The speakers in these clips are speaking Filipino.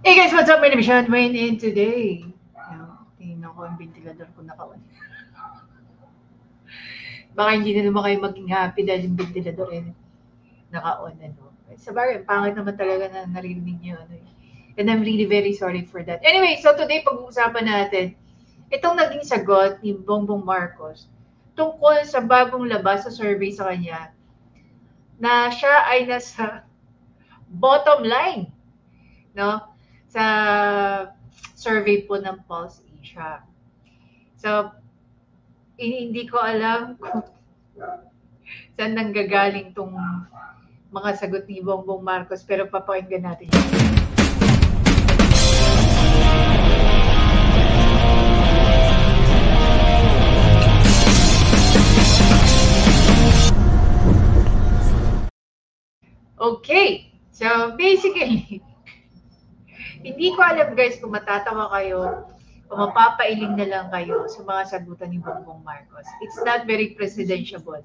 Hey guys, what's up? My name is Sean Wayne and today, tingnan ko ang ventilador ko nakaon. Baka hindi na naman kayo maging happy dahil yung ventilador naka-on. Sa bagay, pangit naman talaga na narinig niyo. And I'm really very sorry for that. Anyway, so today pag-uusapan natin, itong naging sagot ni Bongbong Marcos tungkol sa bagong labas sa survey sa kanya na siya ay nasa bottom line, no? Sa survey po ng Pulse Asia. So, hindi ko alam kung saan nanggagaling tong mga sagot ni Bongbong Marcos, pero papakinggan natin yun. Okay, so basically, hindi ko alam guys kung matatawa kayo o mapapailing na lang kayo sa mga sagutan ni Bongbong Marcos. It's not very presidentiable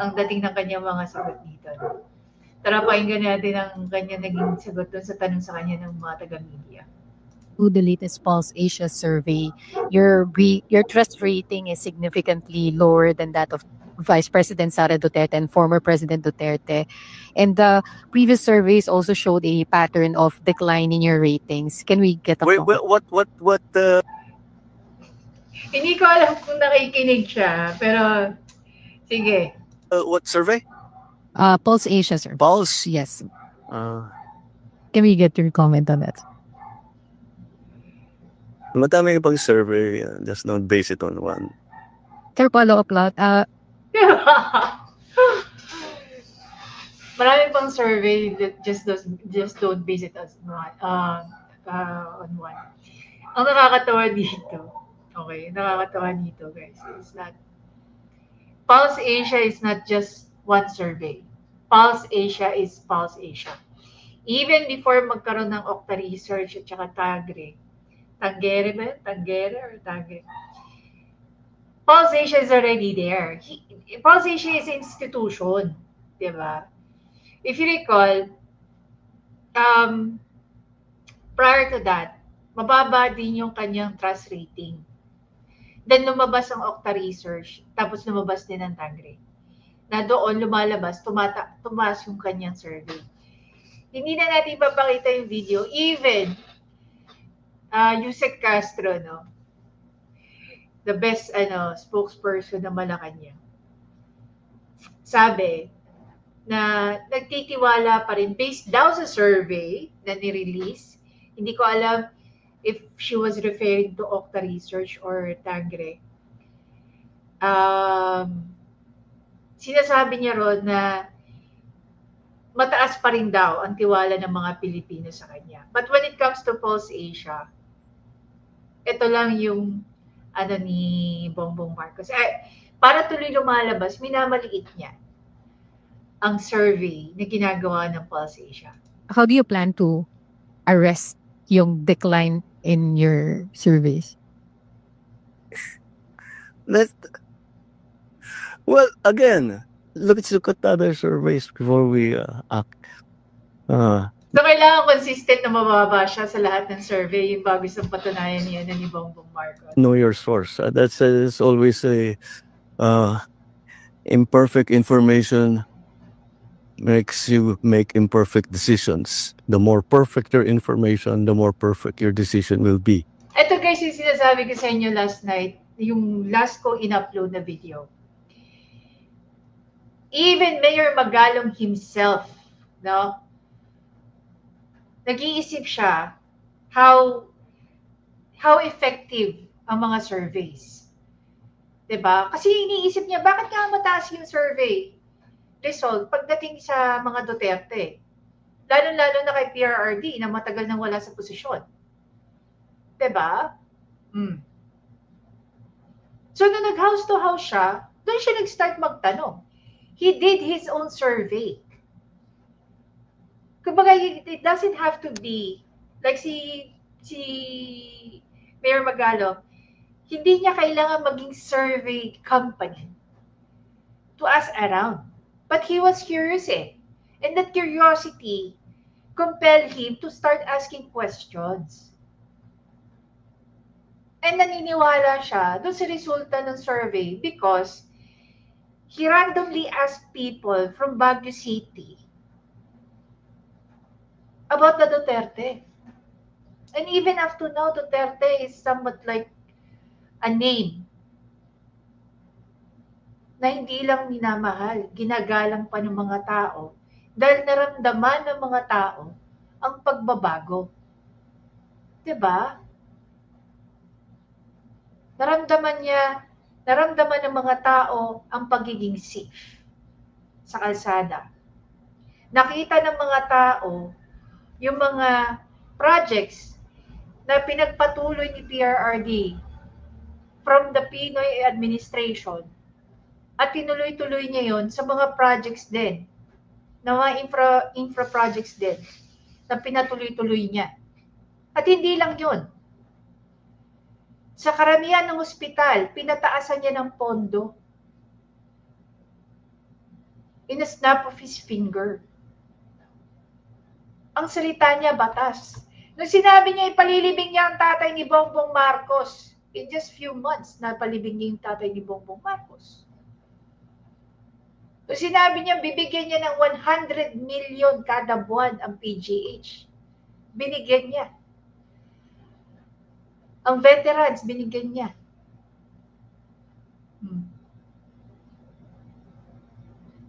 ang dating ng kanyang mga sagot dito. Tara, pakinggan natin ang kanya naging sagot doon sa tanong sa kanya ng mga taga-media. To the latest Pulse Asia survey, your trust rating is significantly lower than that of Vice President Sara Duterte and former President Duterte. And the previous surveys also showed a pattern of decline in your ratings. Can we get a what Hindi ko alam kung nakikinig siya, pero sige. what survey? Pulse Asia, sir. Pulse? Yes. Can we get your comment on that? Madami pang survey, just don't base it on one. Sir, follow up lot. Marami pang survey that just don't base it as on one. Ang nakakatawa dito, nakakatawa dito guys, is that Pulse Asia is not just one survey. Pulse Asia is Pulse Asia. Even before magkaroon ng Okta Research at saka Tangere ba? Tangere or Tangere? Pulse Asia is already there. Pulse Asia is an institution. Diba? If you recall, prior to that, mababa din yung kanyang trust rating. Then lumabas ang Okta Research, tapos lumabas din ang Tangre. Na doon lumalabas, tumaas yung kanyang survey. Hindi na natin papakita yung video. Even Yusek Castro, no? The best spokesperson ng Malacanang. Sabi na nagtitiwala pa rin based daw sa survey na ni-release. Hindi ko alam if she was referring to Okta Research or Tangre. Sinasabi niya ron na mataas pa rin daw ang tiwala ng mga Pilipino sa kanya. But when it comes to Pulse Asia, ito lang yung ni Bongbong Marcos. Para tuloy lumalabas, minamaliit niya ang survey na ginagawa ng Pulse Asia. How do you plan to arrest yung decline in your surveys? Well, again, let's look at other surveys before we act. So, kailangan consistent na mababa siya sa lahat ng survey yung bago sa patunayan niya ni Bongbong Marcos. Know your source. That's always a imperfect information makes you make imperfect decisions. The more perfect your information, the more perfect your decision will be. Ito guys, yung sinasabi ko sa inyo last night, yung last ko in-upload na video. Even Mayor Magalong himself, no? Nag-iisip siya how effective ang mga surveys. 'Di ba? Kasi iniisip niya, bakit nga mataas yung survey result pagdating sa mga Duterte? Lalo-lalo na kay PRRD na matagal nang wala sa posisyon. 'Di ba? So, nung nag-house to house siya, doon siya nag-start magtanong. He did his own survey. Kumbaga, it doesn't have to be like si Mayor Magalong, hindi niya kailangan maging survey company to ask around. But he was curious And that curiosity compel him to start asking questions. And naniniwala siya doon sa resulta ng survey because he randomly asked people from Baguio City about the Duterte. And even up to now, Duterte is somewhat like a name na hindi lang minamahal, ginagalang pa ng mga tao dahil naramdaman ng mga tao ang pagbabago. Diba? Naramdaman ng mga tao ang pagiging safe sa kalsada. Nakita ng mga tao yung mga projects na pinagpatuloy ni PRRD from the Pinoy administration at tinuloy-tuloy niya yon sa mga projects din, na mga infra projects din na pinatuloy-tuloy niya. At hindi lang yun. Sa karamihan ng ospital, pinataasan niya ng pondo in a snap of his finger. Ang salita niya, batas. Nung sinabi niya, ipalilibing niya ang tatay ni Bongbong Marcos, in just few months, napalibing niya yung tatay ni Bongbong Marcos. Nung sinabi niya, bibigyan niya ng 100 million kada buwan ang PGH, binigyan niya. Ang veterans, binigyan niya.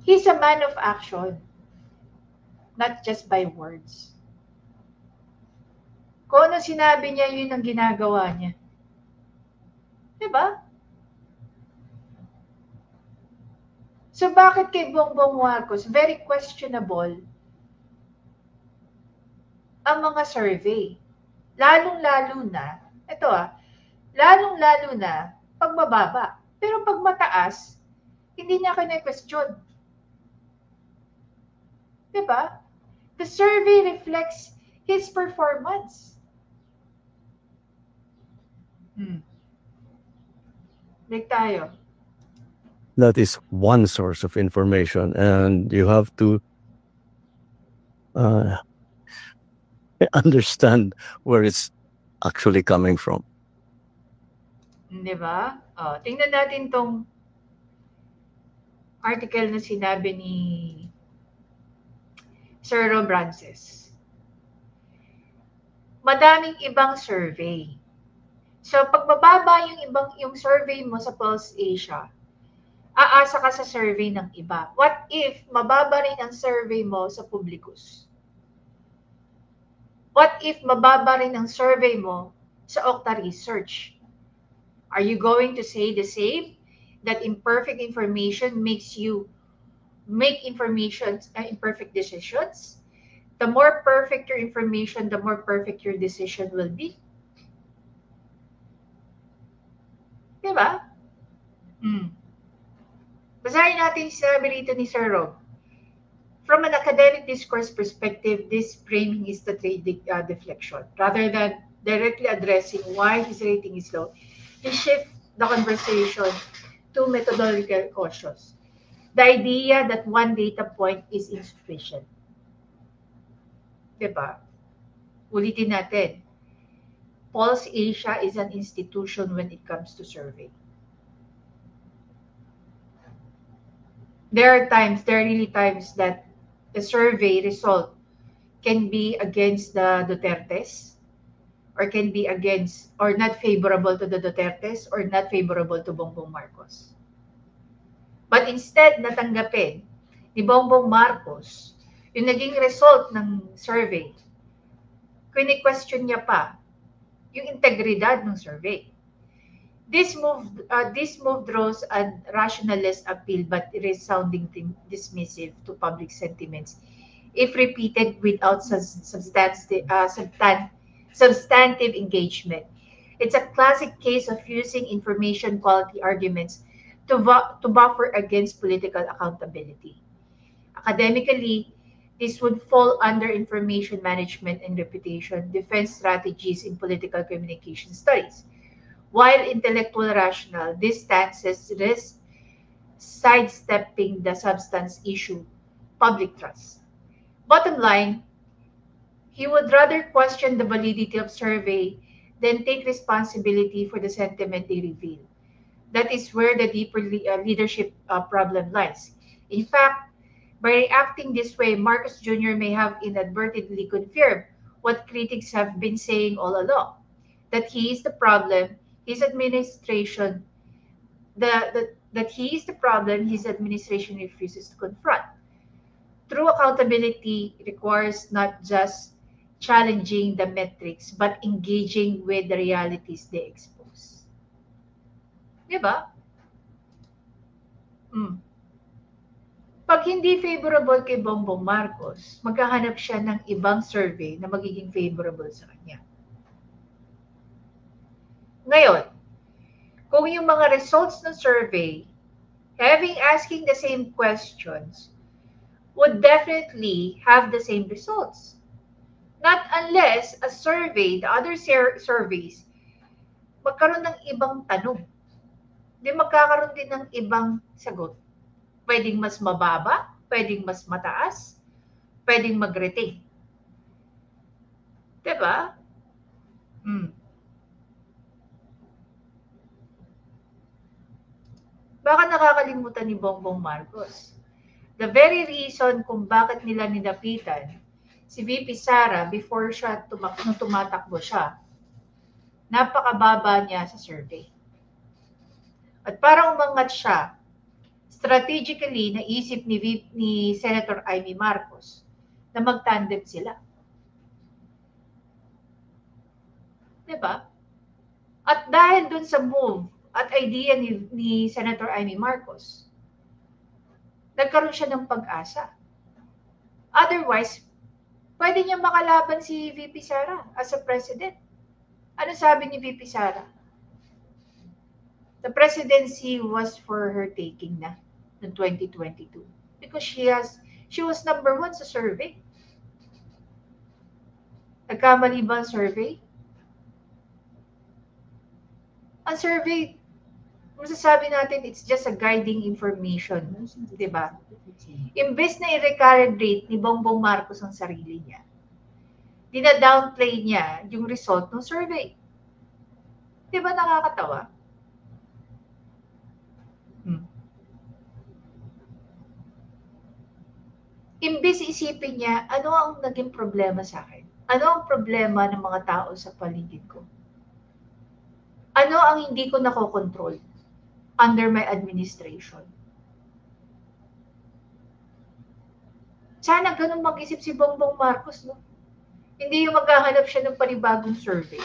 He's a man of action, not just by words. Kung ano sinabi niya, yun ang ginagawa niya. Diba? So bakit kay Bongbong Marcos, very questionable ang mga survey? Lalong-lalo na, lalong-lalo na pag mababa. Pero pag mataas, hindi niya kine-question. Diba? The survey reflects his performance. Like tayo. That is one source of information, and you have to understand where it's actually coming from. Diba? Tingnan natin tong article na sinabi ni Sir Rob Francis. Madaming ibang survey. So, pag mababa yung survey mo sa Pulse Asia, aasa ka sa survey ng iba. What if mababa rin ang survey mo sa Publicus? What if mababa rin ang survey mo sa Okta Research? Are you going to say the same? That imperfect information makes you make imperfect decisions? The more perfect your information, the more perfect your decision will be. Diba? Basahin natin sinabi rito ni Sir Rob. From an academic discourse perspective, this framing is strategic deflection. Rather than directly addressing why his rating is low, he shifts the conversation to methodological cautions. The idea that one data point is insufficient. Diba? Ulitin natin. Pulse Asia is an institution when it comes to survey. There are really times that the survey result can be against the Dutertes, or can be against or not favorable to the Dutertes, or not favorable to Bongbong Marcos. But instead, natanggapin ni Bongbong Marcos yung naging result ng survey. Kini-question niya pa yung integridad ng survey. This move draws a rationalist appeal but resounding dismissive to public sentiments if repeated without substantive engagement. It's a classic case of using information quality arguments to buffer against political accountability. Academically, this would fall under information management and reputation defense strategies in political communication studies. While intellectual rational, these stances risk sidestepping the substance issue, public trust. Bottom line, He would rather question the validity of survey than take responsibility for the sentiment they reveal. That is where the deeper leadership problem lies. In fact, by reacting this way, Marcos Jr. may have inadvertently confirmed what critics have been saying all along, that he is the problem, his administration, that he is the problem his administration refuses to confront. True accountability requires not just challenging the metrics, but engaging with the realities they expose. Di ba? Mm. Pag hindi favorable kay Bongbong Marcos, maghahanap siya ng ibang survey na magiging favorable sa kanya. Ngayon, kung yung mga results ng survey, asking the same questions, would definitely have the same results. Not unless a survey, the other surveys, magkaroon ng ibang tanong. Di magkakaroon din ng ibang sagot. Pwedeng mas mababa, pwedeng mas mataas, pwedeng mag-retain. Diba? Baka nakakalimutan ni Bongbong Marcos. The very reason kung bakit nila nilapitan si VP Sara before siya nung tumatakbo siya, napakababa niya sa survey. At para umangat siya, strategically naisip ni Senator Amy Marcos na mag-tandem sila. Diba? At dahil dun sa move at idea ni Senator Amy Marcos, nagkaroon siya ng pag-asa. Otherwise, pwede niya makalaban si VP Sara as a president. Ano sabi ni VP Sara? The presidency was for her taking na noong 2022 because she was number 1 sa survey. Nagkamali ba ang survey? Ang survey, masasabi natin it's just a guiding information, di ba? Imbes na i-recalibrate ni Bongbong Marcos ang sarili niya, dina-downplay niya yung result ng survey. Di ba nakakatawa? Imbes isipin niya, ano ang naging problema sa akin? Ano ang problema ng mga tao sa paligid ko? Ano ang hindi ko nakokontrol under my administration? Sana ganun mag-isip si Bongbong Marcos, no? Hindi yung maghahanap siya ng panibagong survey.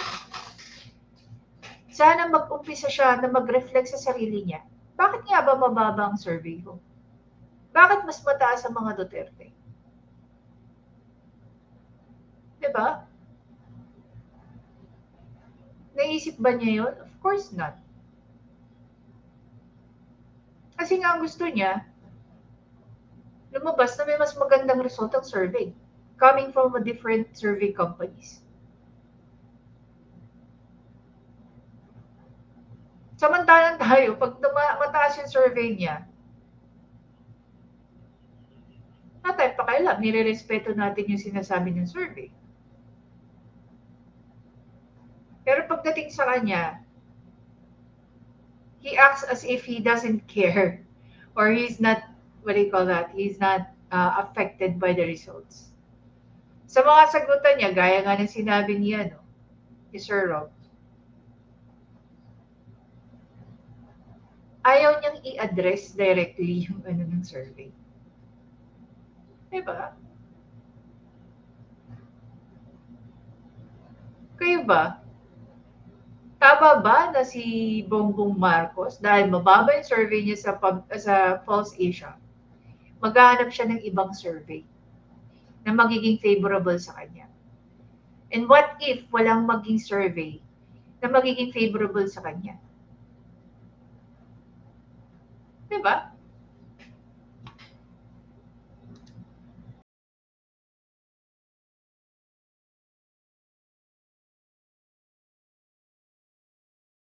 Sana mag-umpisa siya na mag-reflect sa sarili niya. Bakit nga ba mababa ang survey ko? Bakit mas mataas ang mga Duterte? Diba? Naisip ba niya yun? Of course not. Kasi nga ang gusto niya, lumabas na may mas magandang result ang survey coming from a different survey companies. Samantalang tayo, pag mataas yung survey niya, na tayo pakialam, nire-respeto natin yung sinasabi ng survey. Pero pagdating sa kanya, he acts as if he doesn't care or he's not, what do you call that? He's not affected by the results. Sa mga sagutan niya, gaya nga ng sinabi niya, no, ni Sir Rob, ayaw niyang i-address directly yung ano ng survey. Diba? Kayo ba? Tama ba na si Bongbong Marcos, dahil mababa yung survey niya sa Pulse Asia, maghahanap siya ng ibang survey na magiging favorable sa kanya? And what if walang maging survey na magiging favorable sa kanya? Diba?